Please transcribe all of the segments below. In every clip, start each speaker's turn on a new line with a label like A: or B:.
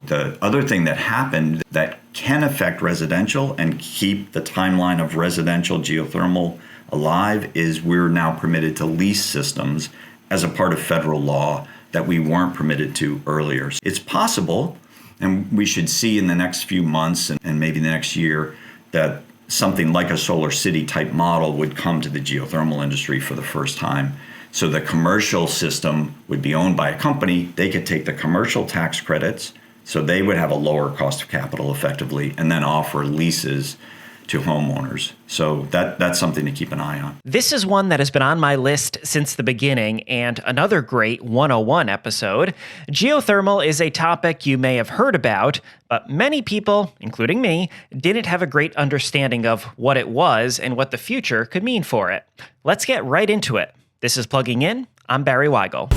A: The other thing that happened that can affect residential and keep the timeline of residential geothermal alive is we're now permitted to lease systems as a part of federal law that we weren't permitted to earlier. It's possible, and we should see in the next few months and maybe the next year, that something like a solar city type model would come to the geothermal industry for the first time. So the commercial system would be owned by a company. They could take the commercial tax credits, so they would have a lower cost of capital effectively, and then offer leases to homeowners. So that's something to keep an eye on.
B: This is one that has been on my list since the beginning, and another great 101 episode. Geothermal is a topic you may have heard about, but many people, including me, didn't have a great understanding of what it was and what the future could mean for it. Let's get right into it. This is Plugging In. I'm Barry Wygel.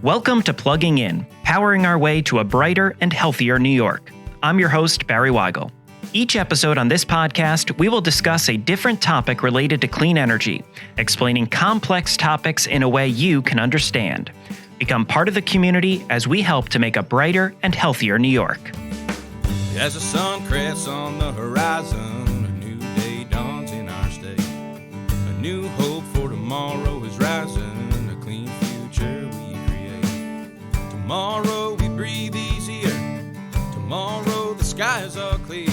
B: Welcome to Plugging In, powering our way to a brighter and healthier New York. I'm your host, Barry Wygel. Each episode on this podcast, we will discuss a different topic related to clean energy, explaining complex topics in a way you can understand. Become part of the community as we help to make a brighter and healthier New York.
C: As the sun crests on the horizon, a new day dawns in our state. A new hope for tomorrow is rising, a clean future we create. Tomorrow we breathe easier. Tomorrow the skies are clear.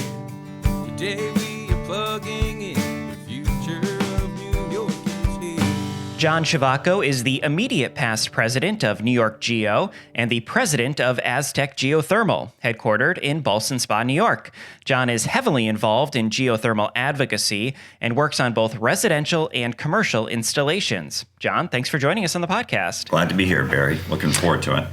C: Today we are plugging in. The future of New York is here.
B: John Ciovacco is the immediate past president of New York Geo and the president of Aztech Geothermal, headquartered in Ballston Spa, New York. John is heavily involved in geothermal advocacy and works on both residential and commercial installations. John, thanks for joining us on the podcast.
A: Glad to be here, Barry. Looking forward to it.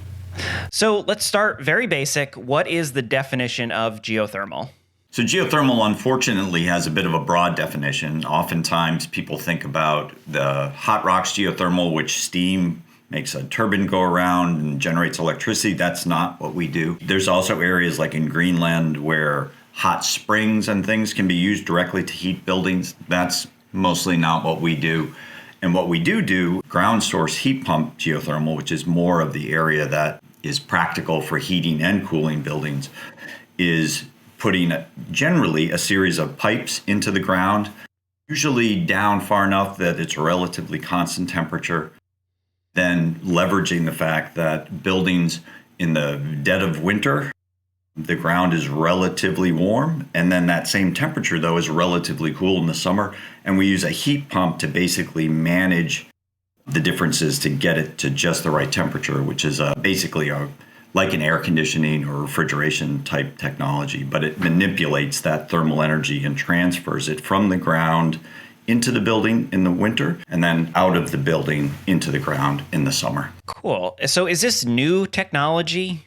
B: So let's start very basic. What is the definition of geothermal?
A: So geothermal, unfortunately, has a bit of a broad definition. Oftentimes, people think about the hot rocks geothermal, which steam makes a turbine go around and generates electricity. That's not what we do. There's also areas like in Greenland where hot springs and things can be used directly to heat buildings. That's mostly not what we do. And what we do, ground source heat pump geothermal, which is more of the area that is practical for heating and cooling buildings, is putting generally a series of pipes into the ground, usually down far enough that it's a relatively constant temperature, then leveraging the fact that buildings in the dead of winter, the ground is relatively warm, and then that same temperature, though, is relatively cool in the summer. And we use a heat pump to basically manage the differences to get it to just the right temperature, which is basically like an air conditioning or refrigeration type technology. But it manipulates that thermal energy and transfers it from the ground into the building in the winter and then out of the building into the ground in the summer.
B: Cool. So is this new technology?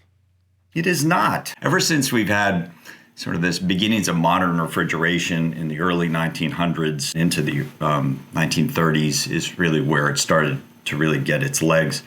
A: It is not. Ever since we've had sort of this beginnings of modern refrigeration in the early 1900s into the 1930s is really where it started to really get its legs.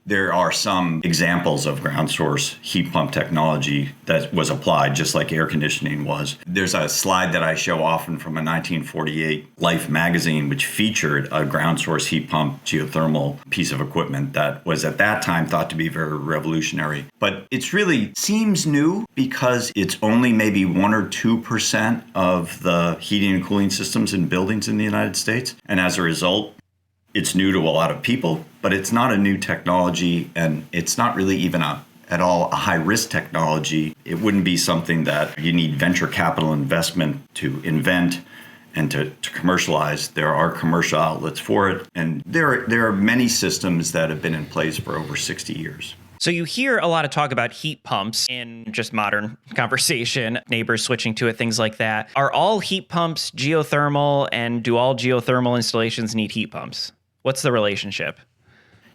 A: There are some examples of ground source heat pump technology that was applied just like air conditioning was. There's a slide that I show often from a 1948 Life magazine, which featured a ground source heat pump geothermal piece of equipment that was at that time thought to be very revolutionary. But it's really seems new because it's only maybe 1 or 2% of the heating and cooling systems in buildings in the United States. And as a result, it's new to a lot of people, but it's not a new technology, and it's not really even at all a high-risk technology. It wouldn't be something that you need venture capital investment to invent and to commercialize. There are commercial outlets for it, and there are many systems that have been in place for over 60 years.
B: So you hear a lot of talk about heat pumps in just modern conversation, neighbors switching to it, things like that. Are all heat pumps geothermal, and do all geothermal installations need heat pumps? What's the relationship?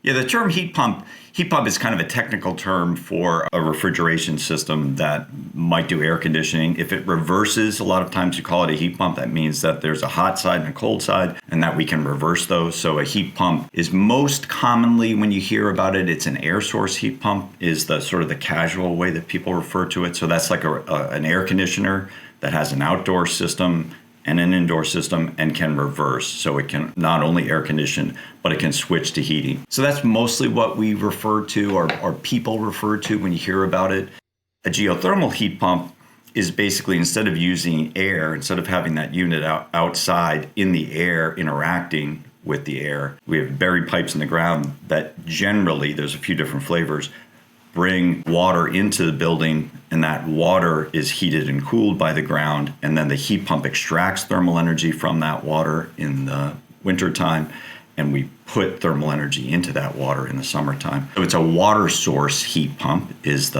A: Yeah, the term heat pump is kind of a technical term for a refrigeration system that might do air conditioning. If it reverses, a lot of times you call it a heat pump. That means that there's a hot side and a cold side, and that we can reverse those. So a heat pump is most commonly, when you hear about it, it's an air source heat pump is the sort of the casual way that people refer to it. So that's like an air conditioner that has an outdoor system and an indoor system and can reverse. So it can not only air condition, but it can switch to heating. So that's mostly what we refer to, or people refer to when you hear about it. A geothermal heat pump is basically, instead of using air, instead of having that unit outside in the air interacting with the air, we have buried pipes in the ground that generally, there's a few different flavors, bring water into the building, and that water is heated and cooled by the ground, and then the heat pump extracts thermal energy from that water in the wintertime, and we put thermal energy into that water in the summertime. So it's a water source heat pump is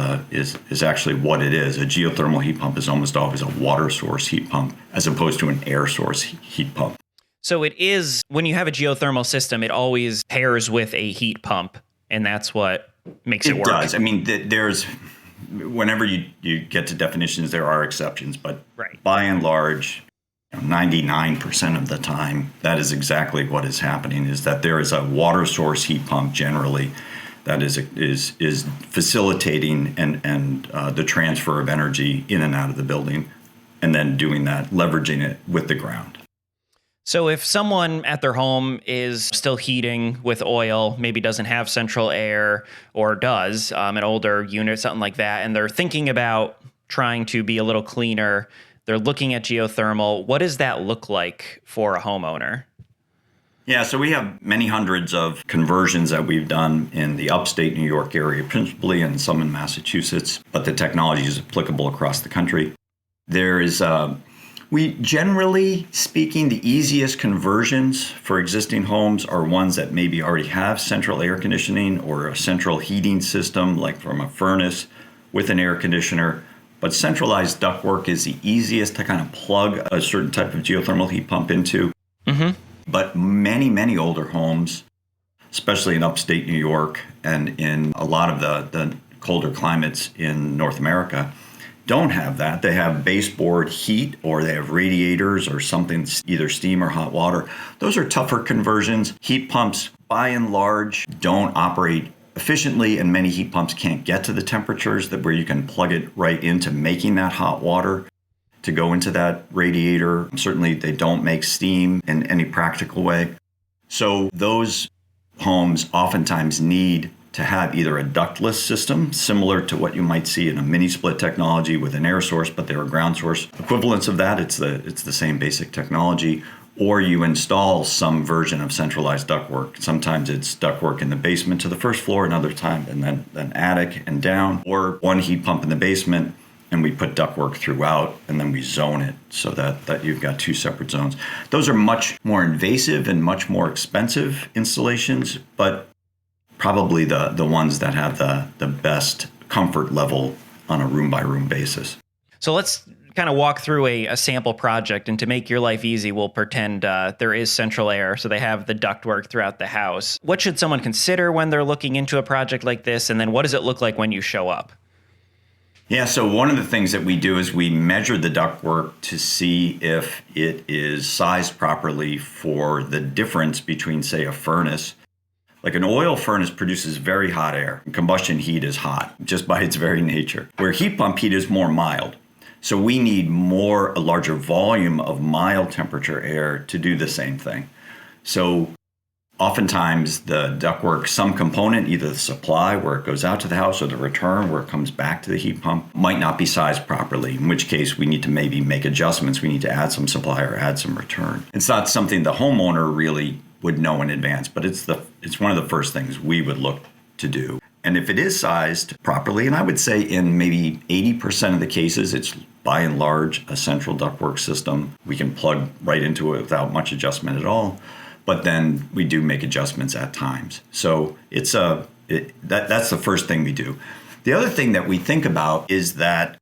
A: actually what it is. A geothermal heat pump is almost always a water source heat pump as opposed to an air source heat pump.
B: So it is, when you have a geothermal system, it always pairs with a heat pump, and that's what makes it work. It does.
A: I mean, there's, whenever you get to definitions, there are exceptions, but by and large, 99% of the time, that is exactly what is happening, is that there is a water source heat pump generally that is facilitating and the transfer of energy in and out of the building, and then doing that, leveraging it with the ground.
B: So if someone at their home is still heating with oil, maybe doesn't have central air, or does, an older unit, something like that, and they're thinking about trying to be a little cleaner, they're looking at geothermal, what does that look like for a homeowner?
A: Yeah, so we have many hundreds of conversions that we've done in the upstate New York area, principally, and some in Massachusetts, but the technology is applicable across the country. There is we generally speaking, the easiest conversions for existing homes are ones that maybe already have central air conditioning or a central heating system, like from a furnace with an air conditioner. But centralized ductwork is the easiest to kind of plug a certain type of geothermal heat pump into. Mm-hmm. But many, many older homes, especially in upstate New York and in a lot of the colder climates in North America, don't have that. They have baseboard heat, or they have radiators or something, either steam or hot water. Those are tougher conversions. Heat pumps, by and large, don't operate efficiently, and many heat pumps can't get to the temperatures where you can plug it right into making that hot water to go into that radiator. Certainly, they don't make steam in any practical way. So those homes oftentimes need to have either a ductless system, similar to what you might see in a mini split technology with an air source, but they're a ground source equivalence of that. It's the same basic technology. Or you install some version of centralized ductwork. Sometimes it's ductwork in the basement to the first floor, another time, and then attic and down, or one heat pump in the basement, and we put ductwork throughout, and then we zone it so that you've got two separate zones. Those are much more invasive and much more expensive installations, but probably the ones that have the best comfort level on a room-by-room basis.
B: So let's kind of walk through a sample project, and to make your life easy, we'll pretend there is central air, so they have the ductwork throughout the house. What should someone consider when they're looking into a project like this, and then what does it look like when you show up?
A: Yeah, so one of the things that we do is we measure the ductwork to see if it is sized properly for the difference between, say, a furnace. Like an oil furnace produces very hot air. Combustion heat is hot just by its very nature, where heat pump heat is more mild. So we need a larger volume of mild temperature air to do the same thing. So oftentimes the ductwork, some component, either the supply where it goes out to the house or the return where it comes back to the heat pump, might not be sized properly, in which case we need to maybe make adjustments. We need to add some supply or add some return. It's not something the homeowner really would know in advance, but it's one of the first things we would look to do. And if it is sized properly, and I would say in maybe 80% of the cases, it's by and large a central ductwork system. We can plug right into it without much adjustment at all. But then we do make adjustments at times. So that's the first thing we do. The other thing that we think about is that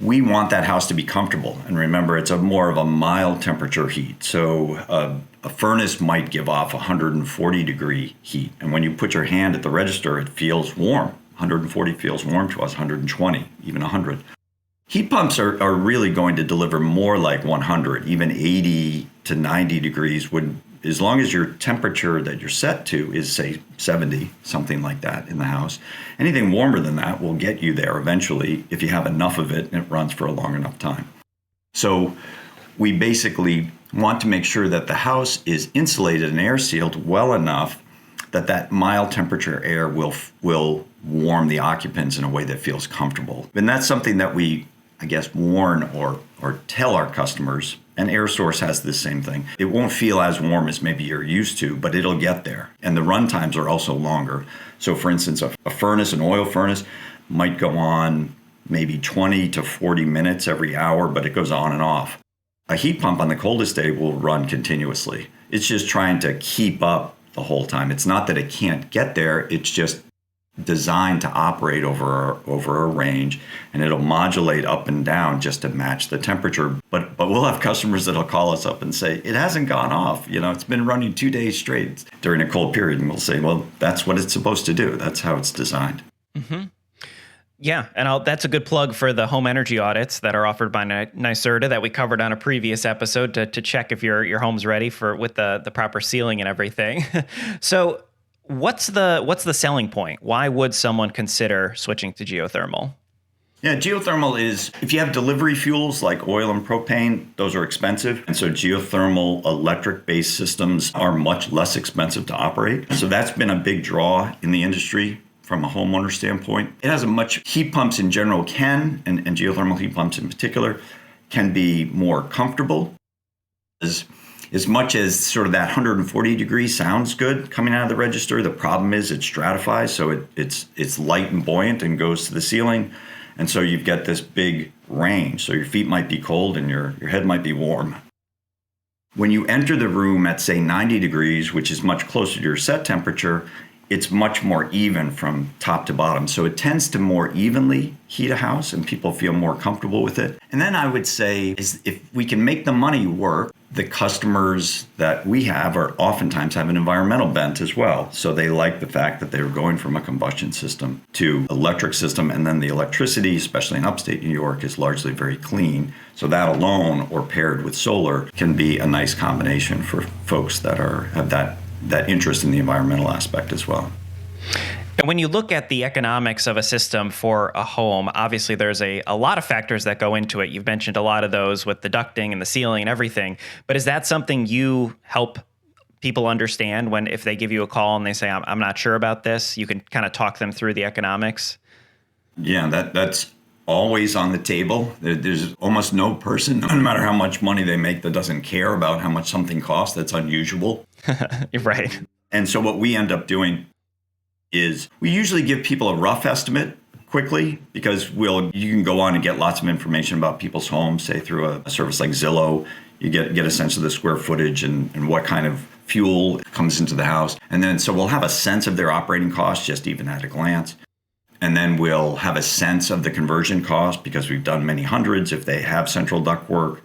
A: we want that house to be comfortable. And remember, it's more of a mild temperature heat. So a furnace might give off 140 degree heat. And when you put your hand at the register, it feels warm. 140 feels warm to us, 120, even 100. Heat pumps are really going to deliver more like 100, even 80 to 90 degrees as long as your temperature that you're set to is, say, 70, something like that in the house. Anything warmer than that will get you there eventually if you have enough of it and it runs for a long enough time. So we basically want to make sure that the house is insulated and air sealed well enough that that mild temperature air will warm the occupants in a way that feels comfortable. And that's something that we, I guess, warn or tell our customers. And air source has the same thing. It won't feel as warm as maybe you're used to, but it'll get there. And the run times are also longer. So for instance, a furnace, an oil furnace, might go on maybe 20 to 40 minutes every hour, but it goes on and off. A heat pump on the coldest day will run continuously. It's just trying to keep up the whole time. It's not that it can't get there, it's just designed to operate over a range, and it'll modulate up and down just to match the temperature. But we'll have customers that'll call us up and say, it hasn't gone off. It's been running 2 days straight during a cold period. And we'll say, well, that's what it's supposed to do. That's how it's designed.
B: Mm-hmm. Yeah, and that's a good plug for the home energy audits that are offered by NYSERDA that we covered on a previous episode to check if your home's ready with the proper sealing and everything. So what's the selling point? Why would someone consider switching to geothermal?
A: Yeah, geothermal is, if you have delivery fuels like oil and propane, those are expensive. And so geothermal electric-based systems are much less expensive to operate. So that's been a big draw in the industry from a homeowner standpoint. It has heat pumps in general and geothermal heat pumps in particular, can be more comfortable. As much as sort of that 140 degrees sounds good coming out of the register, the problem is it stratifies, so it's light and buoyant and goes to the ceiling. And so you've got this big range. So your feet might be cold and your head might be warm. When you enter the room at, say, 90 degrees, which is much closer to your set temperature, it's much more even from top to bottom. So it tends to more evenly heat a house and people feel more comfortable with it. And then I would say is if we can make the money work, the customers that we have are oftentimes have an environmental bent as well. So they like the fact that they were going from a combustion system to electric system, and then the electricity, especially in upstate New York, is largely very clean. So that alone or paired with solar can be a nice combination for folks that have that interest in the environmental aspect as well.
B: And when you look at the economics of a system for a home, obviously there's a lot of factors that go into it. You've mentioned a lot of those with the ducting and the ceiling and everything. But is that something you help people understand if they give you a call and they say, I'm not sure about this? You can kind of talk them through the economics?
A: Yeah, that's always on the table. There's almost no person, no matter how much money they make, that doesn't care about how much something costs. That's unusual.
B: You're right.
A: And so what we end up doing is we usually give people a rough estimate quickly, because you can go on and get lots of information about people's homes, say through a service like Zillow. You get a sense of the square footage and what kind of fuel comes into the house. And then so we'll have a sense of their operating costs just even at a glance. And then we'll have a sense of the conversion cost because we've done many hundreds. If they have central ductwork,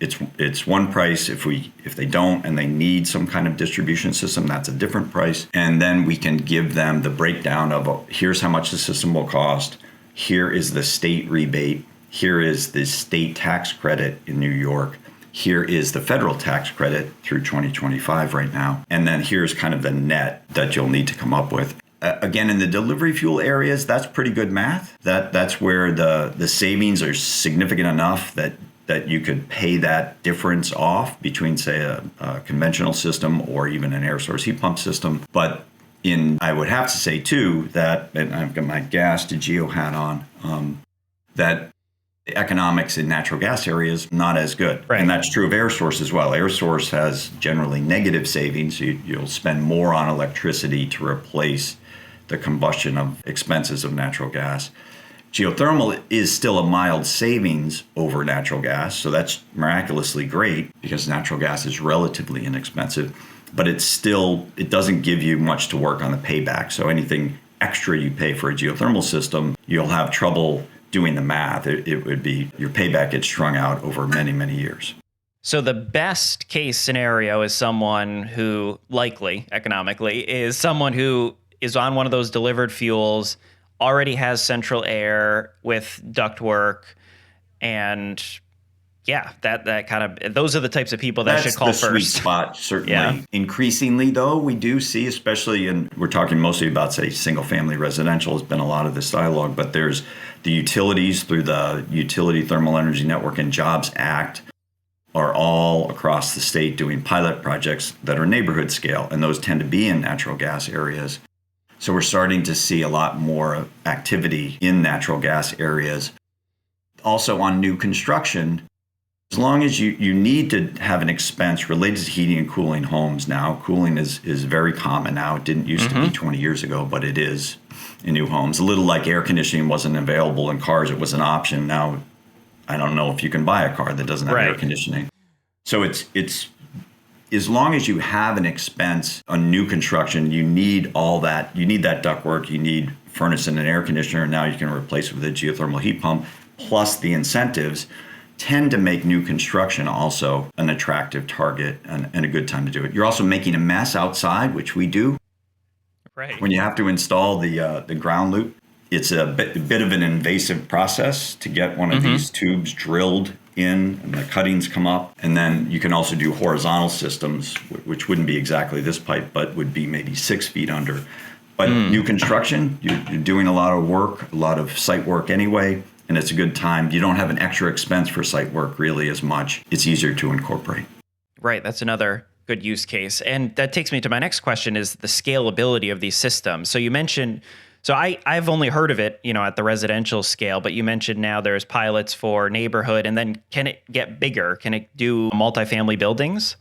A: it's one price. If they don't and they need some kind of distribution system, that's a different price. And then we can give them the breakdown of here's how much the system will cost. Here is the state rebate. Here is the state tax credit in New York. Here is the federal tax credit through 2025 right now. And then here's kind of the net that you'll need to come up with. Again, in the delivery fuel areas, that's pretty good math. That's where the savings are significant enough that you could pay that difference off between, say, a conventional system or even an air source heat pump system. But I would have to say, too, that, and I've got my gas to geo hat on, that the economics in natural gas areas not as good.
B: Right.
A: And that's true of air source as well. Air source has generally negative savings. You'll spend more on electricity to replace the combustion of expenses of natural gas. Geothermal is still a mild savings over natural gas, so that's miraculously great because natural gas is relatively inexpensive, but it doesn't give you much to work on the payback. So anything extra you pay for a geothermal system, you'll have trouble doing the math. It would be your payback gets strung out over many, many years.
B: So the best case scenario is someone who likely economically is someone who is on one of those delivered fuels, already has central air with ductwork, and yeah, that kind of, those are the types of people that should call
A: first. That's the sweet spot, certainly. Yeah. Increasingly, though, we do see, especially we're talking mostly about, say, single-family residential has been a lot of this dialogue, but there's the utilities through the Utility Thermal Energy Network and Jobs Act are all across the state doing pilot projects that are neighborhood scale, and those tend to be in natural gas areas. So we're starting to see a lot more activity in natural gas areas. Also on new construction, as long as you need to have an expense related to heating and cooling homes now. Cooling is very common now. It didn't used to be 20 years ago, but it is in new homes. A little like air conditioning wasn't available in cars. It was an option. Now, I don't know if you can buy a car that doesn't have air conditioning. So it's as long as you have an expense on new construction, you need all that. You need that ductwork. You need furnace and an air conditioner. Now you can replace it with a geothermal heat pump. Plus the incentives tend to make new construction also an attractive target and a good time to do it. You're also making a mess outside, which we do.
B: Right.
A: When you have to install the ground loop, it's a bit of an invasive process to get one of these tubes drilled in and the cuttings come up. And then you can also do horizontal systems, which wouldn't be exactly this pipe, but would be maybe 6 feet under. But new construction, you're doing a lot of work, a lot of site work anyway, and it's a good time. You don't have an extra expense for site work really as much. It's easier to incorporate.
B: Right. That's another good use case. And that takes me to my next question is the scalability of these systems. So you mentioned, so I've only heard of it, at the residential scale, but you mentioned now there's pilots for neighborhood, and then can it get bigger? Can it do multifamily buildings?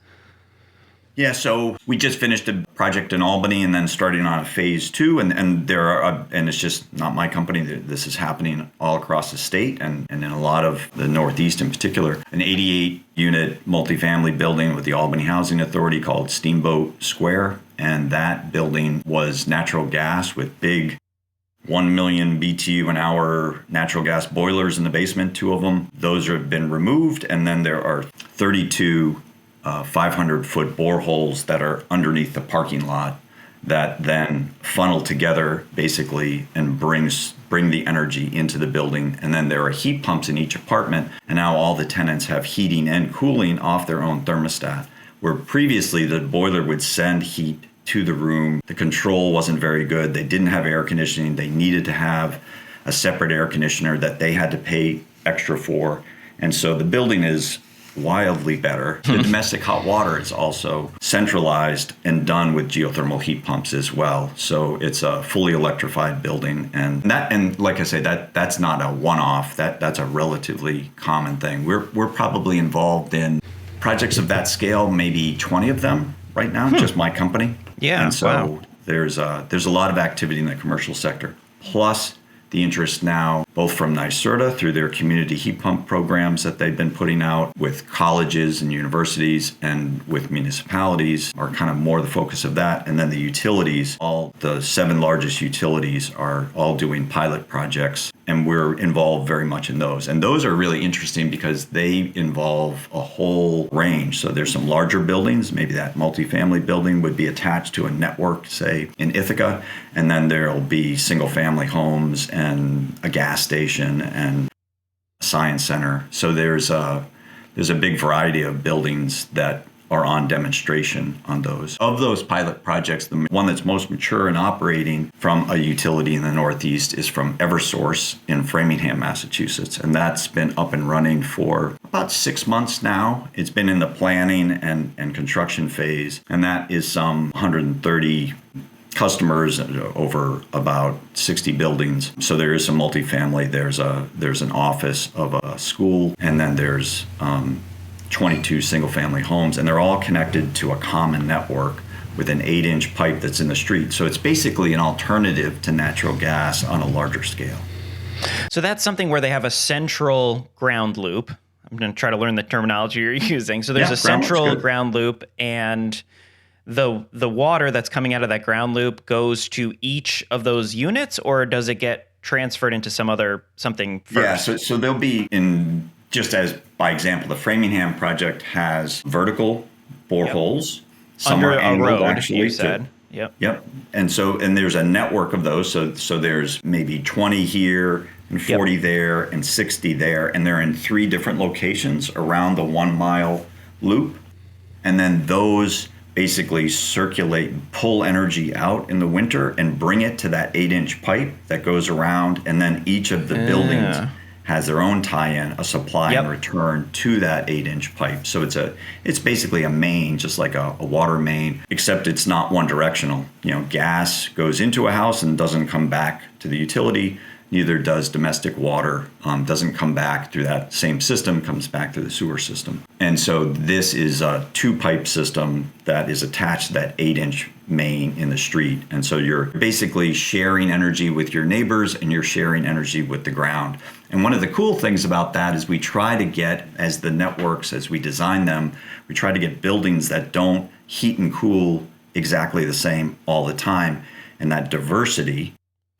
A: Yeah, so we just finished a project in Albany and then starting on a phase 2, and there are, and it's just not my company. This is happening all across the state and in a lot of the Northeast in particular. An 88-unit multifamily building with the Albany Housing Authority called Steamboat Square, and that building was natural gas with big 1 million BTU an hour natural gas boilers in the basement, 2 of them. Those have been removed, and then there are 32 500-foot boreholes that are underneath the parking lot that then funnel together basically and bring the energy into the building. And then there are heat pumps in each apartment, and now all the tenants have heating and cooling off their own thermostat, where previously the boiler would send heat to the room. The control wasn't very good. They didn't have air conditioning. They needed to have a separate air conditioner that they had to pay extra for. And so the building is wildly better. The domestic hot water is also centralized and done with geothermal heat pumps as well. So it's a fully electrified building, and like I say, that's not a one-off. That's a relatively common thing. We're probably involved in projects of that scale, maybe 20 of them right now, just my company.
B: Yeah.
A: And so there's a lot of activity in the commercial sector. Plus the interest now, both from NYSERDA through their community heat pump programs that they've been putting out with colleges and universities and with municipalities are kind of more the focus of that. And then the utilities, all the 7 largest utilities are all doing pilot projects, and we're involved very much in those. And those are really interesting because they involve a whole range. So there's some larger buildings, maybe that multifamily building would be attached to a network, say in Ithaca, and then there'll be single family homes and a gas station and a science center. So there's a big variety of buildings that are on demonstration on those. Of those pilot projects, the one that's most mature and operating from a utility in the Northeast is from Eversource in Framingham, Massachusetts. And that's been up and running for about 6 months now. It's been in the planning and construction phase, and that is some 130 customers over about 60 buildings. So there is some multifamily. There's an office of a school, and then there's 22 single-family homes, and they're all connected to a common network with an 8-inch pipe that's in the street. So it's basically an alternative to natural gas on a larger scale.
B: So that's something where they have a central ground loop. I'm going to try to learn the terminology you're using. So there's a central ground loop, and the water that's coming out of that ground loop goes to each of those units, or does it get transferred into something first?
A: Yeah, so they'll be in, just as by example, the Framingham project has vertical boreholes. Some
B: under
A: are angled,
B: a road,
A: actually.
B: you said. Yep.
A: And there's a network of those. So there's maybe 20 here and 40 there and 60 there, and they're in 3 different locations around the 1 mile loop. And then those basically circulate and pull energy out in the winter and bring it to that 8-inch pipe that goes around. And then each of the buildings has their own tie-in, a supply
B: Yep.
A: and return to that 8-inch pipe. So it's basically a main, just like a water main, except it's not one directional. Gas goes into a house and doesn't come back to the utility. Neither does domestic water. Doesn't come back through that same system, comes back through the sewer system. And so this is a 2-pipe system that is attached to that 8-inch main in the street. And so you're basically sharing energy with your neighbors and you're sharing energy with the ground. And one of the cool things about that is we try to get, as the networks, as we design them, we try to get buildings that don't heat and cool exactly the same all the time. And that diversity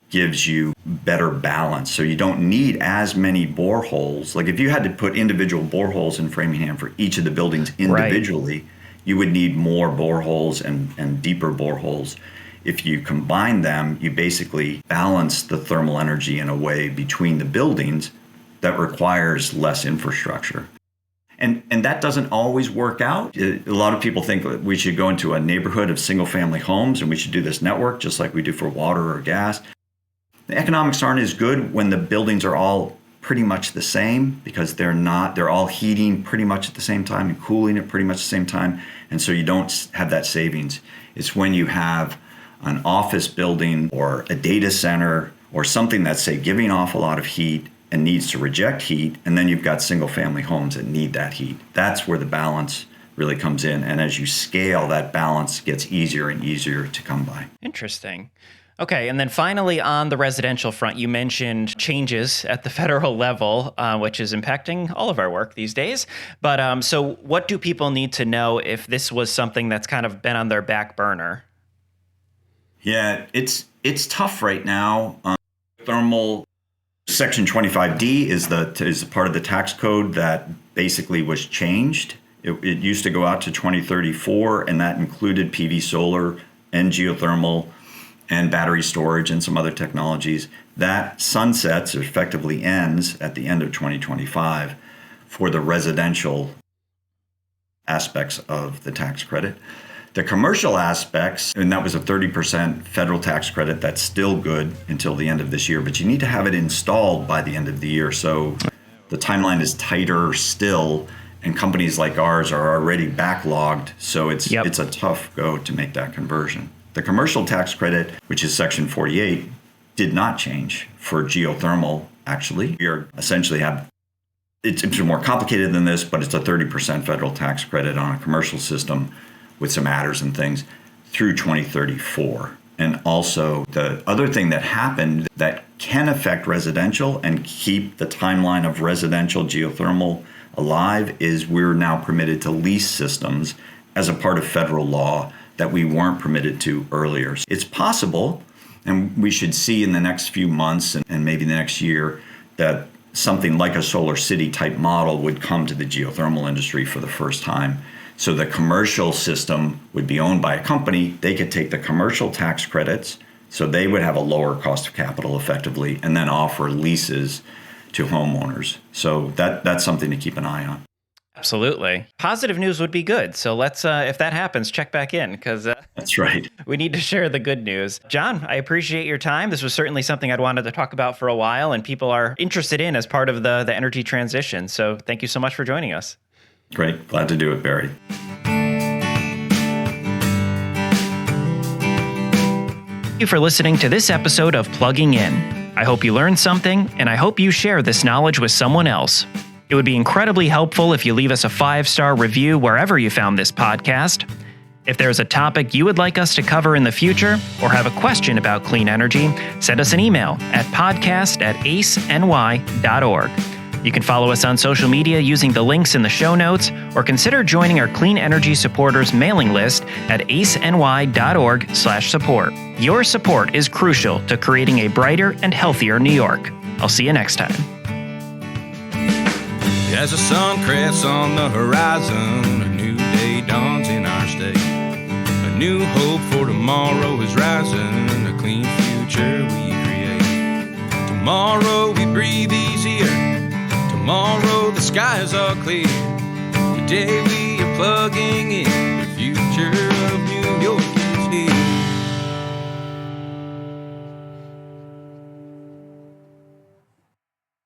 A: gives you better balance. So you don't need as many boreholes. Like if you had to put individual boreholes in Framingham for each of the buildings individually, you would need more boreholes and deeper boreholes. If you combine them, you basically balance the thermal energy in a way between the buildings that requires less infrastructure. And that doesn't always work out. A lot of people think that we should go into a neighborhood of single-family homes and we should do this network just like we do for water or gas. The economics aren't as good when the buildings are all pretty much the same because they're all heating pretty much at the same time and cooling at pretty much the same time. And so you don't have that savings. It's when you have an office building or a data center or something that's, say, giving off a lot of heat and needs to reject heat, and then you've got single family homes that need that heat. That's where the balance really comes in. And as you scale, that balance gets easier and easier to come by.
B: Interesting. Okay, and then finally on the residential front, you mentioned changes at the federal level, which is impacting all of our work these days. But so what do people need to know if this was something that's kind of been on their back burner?
A: Yeah, it's tough right now. Thermal Section 25D is part of the tax code that basically was changed. It used to go out to 2034, and that included PV solar and geothermal and battery storage and some other technologies. That sunsets, or effectively ends, at the end of 2025 for the residential aspects of the tax credit. The commercial aspects, and that was a 30% federal tax credit, that's still good until the end of this year, but you need to have it installed by the end of the year. So the timeline is tighter still, and companies like ours are already backlogged. So it's a tough go to make that conversion. The commercial tax credit, which is Section 48, did not change for geothermal, actually. It's more complicated than this, but it's a 30% federal tax credit on a commercial system with some adders and things through 2034. And also the other thing that happened that can affect residential and keep the timeline of residential geothermal alive is we're now permitted to lease systems as a part of federal law that we weren't permitted to earlier. It's possible, and we should see in the next few months and maybe the next year, that something like a Solar City type model would come to the geothermal industry for the first time. So the commercial system would be owned by a company. They could take the commercial tax credits, so they would have a lower cost of capital effectively, and then offer leases to homeowners. So that's something to keep an eye on.
B: Absolutely. Positive news would be good. So let's, if that happens, check back in because
A: that's right.
B: We need to share the good news. John, I appreciate your time. This was certainly something I'd wanted to talk about for a while and people are interested in as part of the energy transition. So thank you so much for joining us.
A: Great. Glad to do it, Barry.
B: Thank you for listening to this episode of Plugging In. I hope you learned something, and I hope you share this knowledge with someone else. It would be incredibly helpful if you leave us a 5-star review wherever you found this podcast. If there's a topic you would like us to cover in the future or have a question about clean energy, send us an email at podcast@aceny.org. You can follow us on social media using the links in the show notes, or consider joining our Clean Energy Supporters mailing list at aceny.org/support. Your support is crucial to creating a brighter and healthier New York. I'll see you next time.
C: As the sun crests on the horizon, a new day dawns in our state. A new hope for tomorrow is rising, a clean future we create. Tomorrow we breathe easier, tomorrow the skies are clear. Today we are plugging in the future of New York.